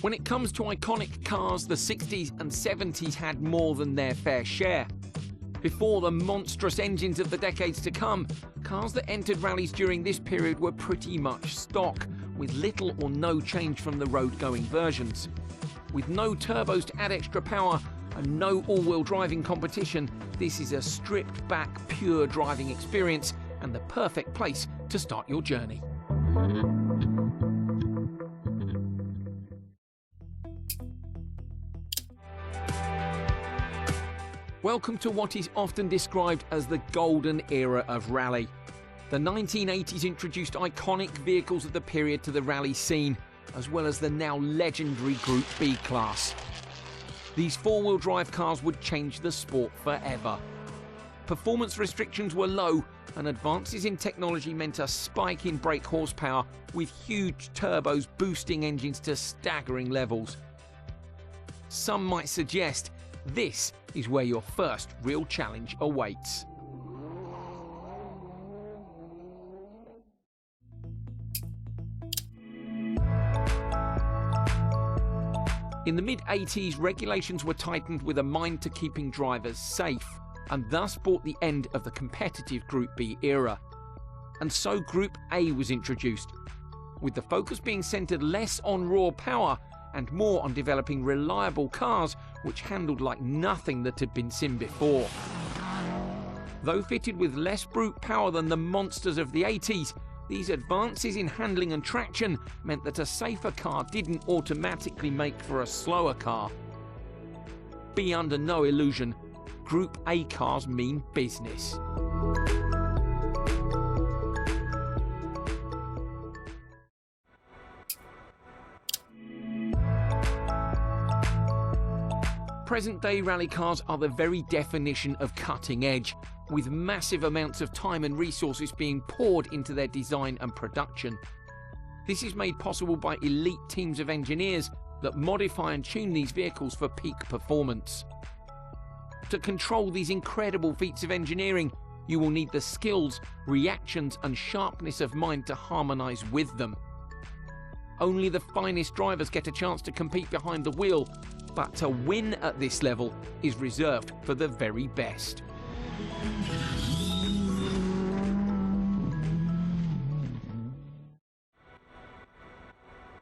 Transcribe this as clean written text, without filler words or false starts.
When it comes to iconic cars, the 60s and 70s had more than their fair share. Before the monstrous engines of the decades to come, cars that entered rallies during this period were pretty much stock, with little or no change from the road-going versions. With no turbos to add extra power and no all-wheel driving competition, this is a stripped-back, pure driving experience and the perfect place to start your journey. Welcome to what is often described as the golden era of rally. The 1980s introduced iconic vehicles of the period to the rally scene, as well as the now legendary Group B class. These four-wheel drive cars would change the sport forever. Performance restrictions were low, and advances in technology meant a spike in brake horsepower, with huge turbos boosting engines to staggering levels. Some might suggest this is where your first real challenge awaits. In the mid-80s, regulations were tightened with a mind to keeping drivers safe, and thus brought the end of the competitive Group B era. And so Group A was introduced, with the focus being centred less on raw power and more on developing reliable cars which handled like nothing that had been seen before. Though fitted with less brute power than the monsters of the 80s, these advances in handling and traction meant that a safer car didn't automatically make for a slower car. Be under no illusion, Group A cars mean business. Present-day rally cars are the very definition of cutting edge, with massive amounts of time and resources being poured into their design and production. This is made possible by elite teams of engineers that modify and tune these vehicles for peak performance. To control these incredible feats of engineering, you will need the skills, reactions and sharpness of mind to harmonise with them. Only the finest drivers get a chance to compete behind the wheel, but to win at this level is reserved for the very best.